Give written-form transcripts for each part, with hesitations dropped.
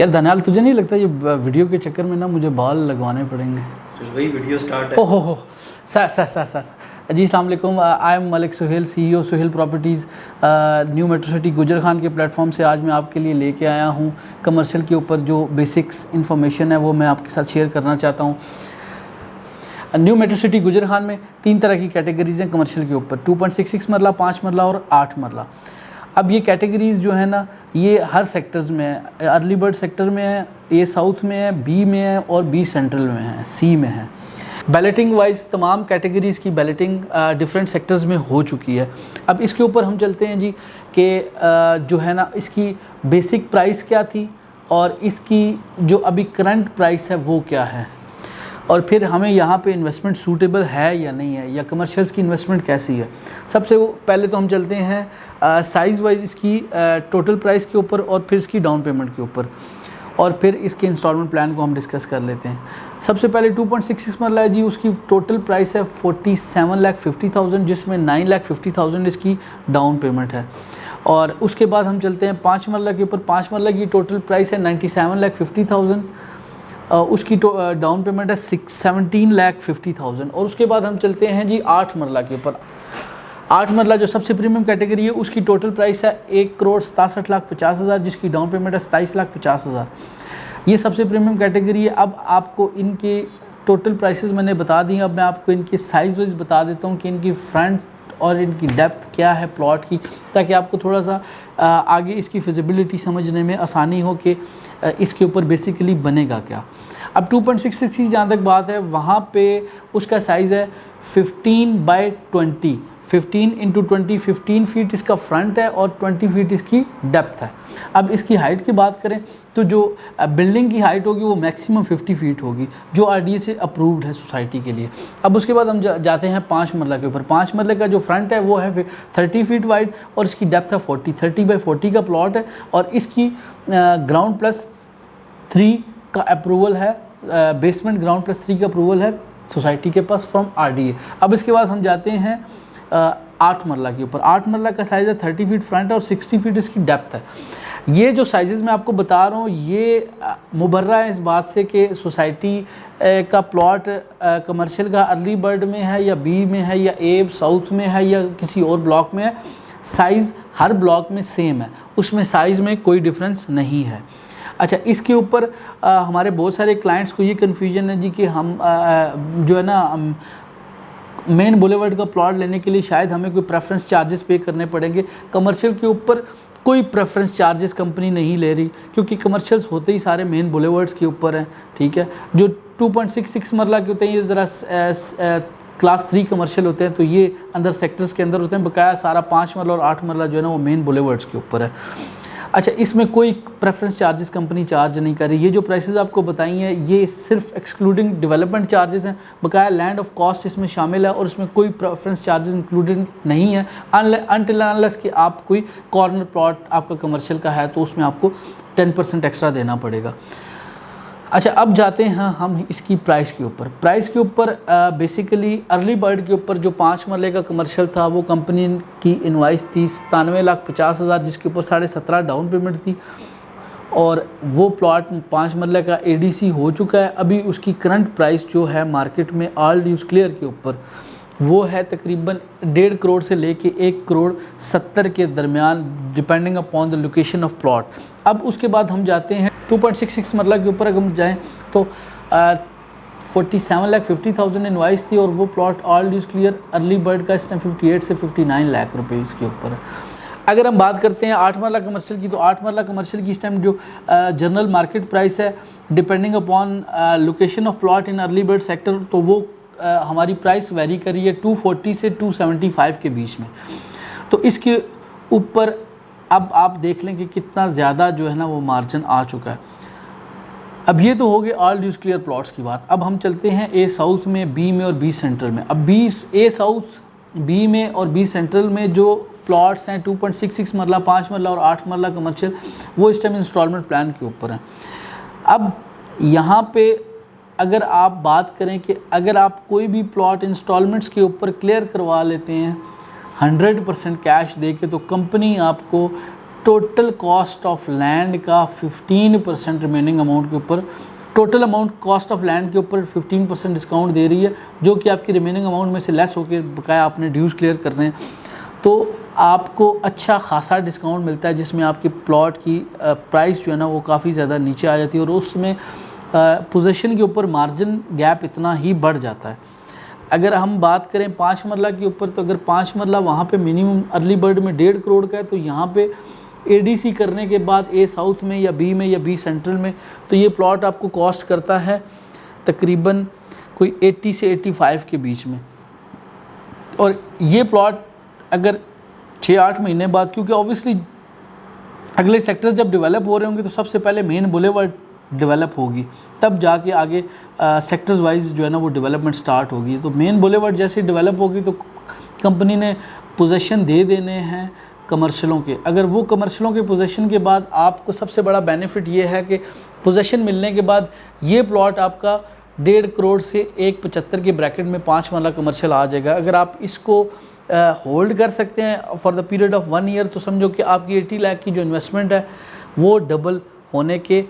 यार धन्याल, तुझे नहीं लगता ये वीडियो के चक्कर में ना मुझे बाल लगवाने पड़ेंगे? वही वीडियो स्टार्ट है। ओहो सर जी अस्सलाम वालेकुम। I am Malik Suhel, CEO Suhel properties new metro city Gujar Khan के प्लेटफॉर्म से आज मैं आपके लिए लेके आया हूँ कमर्शियल के ऊपर जो बेसिक्स इन्फॉर्मेशन है वो मैं आपके साथ शेयर करना चाहता हूँ। New metro city Gujar Khan में 3 तरह की कैटेगरीज हैं कमर्शियल के ऊपर, 2.66 मरला, 5 मरला और 8 मरला। अब ये कैटेगरीज जो है ना ये हर सेक्टर्स में है। अर्ली बर्ड सेक्टर में है, A साउथ में है, B में है और B सेंट्रल में है, C में है। बैलेटिंग वाइज तमाम कैटेगरीज की बैलेटिंग डिफरेंट सेक्टर्स में हो चुकी है। अब इसके ऊपर हम चलते हैं जी कि जो है ना इसकी बेसिक प्राइस क्या थी और इसकी जो अभी करंट प्राइस है वो क्या है, और फिर हमें यहाँ पे इन्वेस्टमेंट सूटेबल है या नहीं है, या कमर्शियल्स की इन्वेस्टमेंट कैसी है। सबसे पहले तो हम चलते हैं साइज़ वाइज इसकी टोटल प्राइस के ऊपर और फिर इसकी डाउन पेमेंट के ऊपर, और फिर इसके इंस्टॉलमेंट प्लान को हम डिस्कस कर लेते हैं। सबसे पहले 2.66 मरला है जी, उसकी टोटल प्राइस है 47,50,000 जिसमें 9,50,000 इसकी डाउन पेमेंट है। और उसके बाद हम चलते हैं 5 मरला के ऊपर। 5 मरला की टोटल प्राइस है 97,50,000, उसकी डाउन पेमेंट है 17,50,000। और उसके बाद हम चलते हैं जी 8 मरला के ऊपर। 8 मरला जो सबसे प्रीमियम कैटेगरी है उसकी टोटल प्राइस है 1,67,50,000 जिसकी डाउन पेमेंट है 27,50,000। ये सबसे प्रीमियम कैटेगरी है। अब आपको इनके टोटल प्राइसेस मैंने बता दी, अब मैं आपको इनके साइज़ वाइज बता देता हूँ कि इनकी फ्रंट और इनकी डेप्थ क्या है प्लॉट की, ताकि आपको थोड़ा सा आगे इसकी फिजिबिलिटी समझने में आसानी हो कि इसके ऊपर बेसिकली बनेगा क्या। अब 2.66 की जहाँ तक बात है वहाँ पे उसका साइज़ है 15/20, 15 × 20, 15 फीट इसका फ्रंट है और 20 फीट इसकी डेप्थ है। अब इसकी हाइट की बात करें तो जो बिल्डिंग की हाइट होगी वो मैक्सिमम 50 फीट होगी जो RDA से अप्रूव्ड है सोसाइटी के लिए। अब उसके बाद हम जाते हैं 5 मरला के ऊपर। 5 मरले का जो फ्रंट है वो है 30 फीट वाइड और इसकी डेप्थ है 40, 30/40 का प्लॉट है और इसकी ग्राउंड प्लस 3 का अप्रूवल है, बेसमेंट ग्राउंड प्लस 3 का अप्रूवल है सोसाइटी के पास फ्रॉम RDA। अब इसके बाद हम जाते हैं 8 मरला के ऊपर। 8 मरला का साइज़ है 30 फीट फ्रंट और 60 फीट इसकी डेप्थ है। ये जो साइज़ मैं आपको बता रहा हूँ ये मुबर्रा है इस बात से कि सोसाइटी का प्लॉट कमर्शियल का अर्ली बर्ड में है या B में है या A साउथ में है या किसी और ब्लॉक में है, साइज़ हर ब्लॉक में सेम है, उसमें साइज़ में कोई डिफरेंस नहीं है। अच्छा, इसके ऊपर हमारे बहुत सारे क्लाइंट्स को ये कन्फ्यूजन है जी कि हम जो है ना मेन बुलेवर्ड का प्लॉट लेने के लिए शायद हमें कोई प्रेफरेंस चार्जेस पे करने पड़ेंगे। कमर्शियल के ऊपर कोई प्रेफरेंस चार्जेस कंपनी नहीं ले रही क्योंकि कमर्शियल्स होते ही सारे मेन बुलेवर्ड्स के ऊपर हैं, ठीक है। जो 2.66 मरला के होते हैं ये ज़रा क्लास 3 कमर्शियल होते हैं, तो ये अंदर सेक्टर्स के अंदर होते हैं। बकाया सारा 5 मरला और 8 मरला जो है ना वो मेन बुलेवर्ड्स के ऊपर है। अच्छा, इसमें कोई प्रेफरेंस चार्जेस कंपनी चार्ज नहीं कर रही। ये जो प्राइसेस आपको बताई हैं ये सिर्फ एक्सक्लूडिंग डेवलपमेंट चार्जेस हैं, बकाया लैंड ऑफ कॉस्ट इसमें शामिल है और इसमें कोई प्रेफरेंस चार्जेस इंक्लूडेड नहीं है अनटिल अनलेस कि आप कोई कॉर्नर प्लॉट आपका कमर्शियल का है तो उसमें आपको 10% एक्स्ट्रा देना पड़ेगा। अच्छा, अब जाते हैं हम इसकी प्राइस के ऊपर। प्राइस के ऊपर बेसिकली अर्ली बर्ड के ऊपर जो 5 मरले का कमर्शियल था वो कंपनी की इनवाइस थी 97,50,000 जिसके ऊपर 17.5 डाउन पेमेंट थी और वो प्लॉट 5 मरले का ADC हो चुका है। अभी उसकी करंट प्राइस जो है मार्केट में ऑल ड्यूज क्लियर के ऊपर वो है तकरीबन 1.5 करोड़ से लेके 1.70 करोड़ के दरमियान depending upon the location of plot. अब उसके बाद हम जाते हैं 2.66 मरला के ऊपर। अगर हम जाएँ तो 47,50,000 इनवाइस थी और वो plot all dues clear early bird का इस टाइम 58 से 59 लाख रुपए इसके ऊपर है। अगर हम बात करते हैं 8 मरला कमर्शियल की तो 8 मरला कमर्शियल की इस टाइम जो जनरल मार्केट प्राइस है depending upon location of plot in early bird sector तो वो हमारी प्राइस वेरी कर रही है 240 से 275 के बीच में। तो इसके ऊपर अब आप देख लें कि कितना ज़्यादा जो है ना वो मार्जिन आ चुका है। अब ये तो हो गए ऑल ड्यूज क्लियर प्लॉट्स की बात। अब हम चलते हैं A साउथ में, B में और B सेंट्रल में। अब A साउथ, B में और B सेंट्रल में जो प्लॉट्स हैं 2.66 मरला, 5 मरला और 8 मरला कमर्शियल वो इस टाइम इंस्टॉलमेंट प्लान के ऊपर हैं। अब यहाँ पे अगर आप बात करें कि अगर आप कोई भी प्लॉट इंस्टॉलमेंट्स के ऊपर क्लियर करवा लेते हैं 100% कैश दे के तो कंपनी आपको टोटल कॉस्ट ऑफ लैंड का 15% रिमेनिंग अमाउंट के ऊपर, total amount cost of land के ऊपर 15% डिस्काउंट दे रही है, जो कि आपकी रिमेनिंग अमाउंट में से लेस होकर बकाया आपने ड्यूज क्लियर करने हैं, तो आपको अच्छा खासा डिस्काउंट मिलता है, जिसमें आपके प्लॉट की प्राइस जो है ना वो काफ़ी ज़्यादा नीचे आ जाती है और उसमें पोजीशन के ऊपर मार्जिन गैप इतना ही बढ़ जाता है। अगर हम बात करें 5 मरला के ऊपर, तो अगर 5 मरला वहाँ पे मिनिमम अर्ली बर्ड में 1.5 करोड़ का है, तो यहाँ पे एडीसी करने के बाद ए साउथ में या बी में या बी सेंट्रल में, तो ये प्लॉट आपको कॉस्ट करता है तकरीबन कोई 80 से 85 के बीच में। और ये प्लॉट अगर 6-8 महीने बाद, क्योंकि ऑब्वियसली अगले सेक्टर्स जब डेवलप हो रहे होंगे तो सबसे पहले मेन बुलेवार्ड डेवलप होगी, तब जाके आगे सेक्टर्स वाइज जो है ना वो डेवलपमेंट स्टार्ट होगी। तो मेन बुलेवार्ड जैसे डेवलप होगी तो कंपनी ने पोजीशन दे देने हैं कमर्शियलों के। अगर वो कमर्शियलों के पोजीशन के बाद आपको सबसे बड़ा बेनिफिट ये है कि पोजीशन मिलने के बाद ये प्लॉट आपका 1.5 करोड़ से 1.75 के ब्रैकेट में 5 मरला कमर्शियल आ जाएगा। अगर आप इसको होल्ड कर सकते हैं for the period of 1 year, तो समझो कि आपकी 80 लाख की जो इन्वेस्टमेंट है वो डबल होने के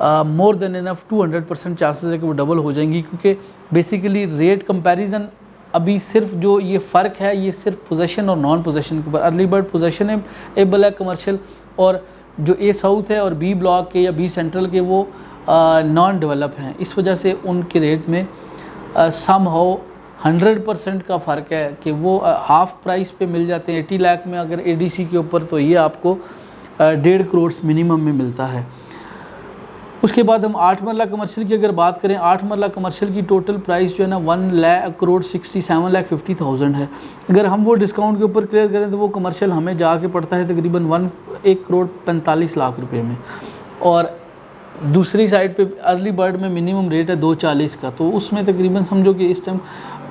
मोर देन इनफ 200% चांसेस है कि वो डबल हो जाएंगी, क्योंकि बेसिकली रेट कंपैरिजन अभी सिर्फ जो ये फ़र्क है ये सिर्फ पोजीशन और नॉन पोजीशन के ऊपर। अर्ली बर्ड पोजीशन एबल है कमर्शियल, और जो ए साउथ है और बी ब्लॉक के या बी सेंट्रल के वो नॉन डेवलप हैं, इस वजह से उनके रेट में सम हाउ 100% का फ़र्क है कि वो हाफ प्राइस पे मिल जाते हैं 80 लाख में अगर एडीसी के ऊपर, तो ये आपको 1.5 करोड़ मिनिमम में मिलता है। उसके बाद हम 8 मरला कमर्शियल की अगर बात करें, 8 मरला कमर्शियल की टोटल प्राइस जो है ना 1,67,50,000 है। अगर हम वो डिस्काउंट के ऊपर क्लियर करें तो वो कमर्शियल हमें जाके पड़ता है तकरीबन 1,45,00,000 रुपये में, और दूसरी साइड पे अर्ली बर्ड में मिनिमम रेट है 240 का, तो उसमें तकरीबन समझो कि इस टाइम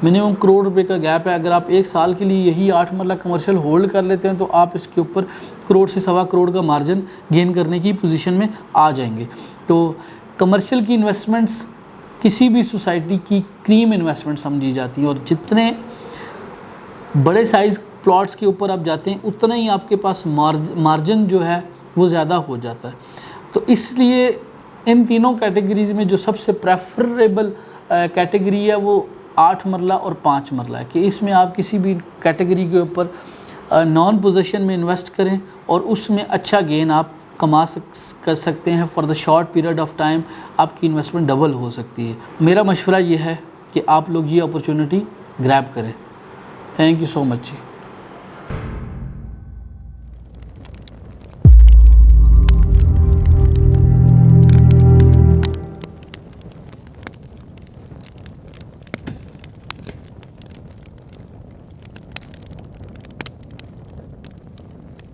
मिनिमम 1 करोड़ रुपए का गैप है। अगर आप 1 साल के लिए यही 8 मरला कमर्शियल होल्ड कर लेते हैं तो आप इसके ऊपर 1 करोड़ से 1.25 करोड़ का मार्जिन गेन करने की पोजीशन में आ जाएंगे। तो कमर्शियल की इन्वेस्टमेंट्स किसी भी सोसाइटी की क्रीम इन्वेस्टमेंट समझी जाती हैं, और जितने बड़े साइज़ प्लॉट्स के ऊपर आप जाते हैं उतना ही आपके पास मार्जिन जो है वो ज़्यादा हो जाता है। तो इसलिए इन तीनों कैटेगरीज में जो सबसे प्रेफरेबल कैटेगरी है वो 8 मरला और 5 मरला है, कि इसमें आप किसी भी कैटेगरी के ऊपर नॉन पोजीशन में इन्वेस्ट करें और उसमें अच्छा गेन आप कर सकते हैं। For the short period of time आपकी इन्वेस्टमेंट डबल हो सकती है। मेरा मशवरा ये है कि आप लोग ये अपॉर्चुनिटी ग्रैब करें। Thank you so much ji.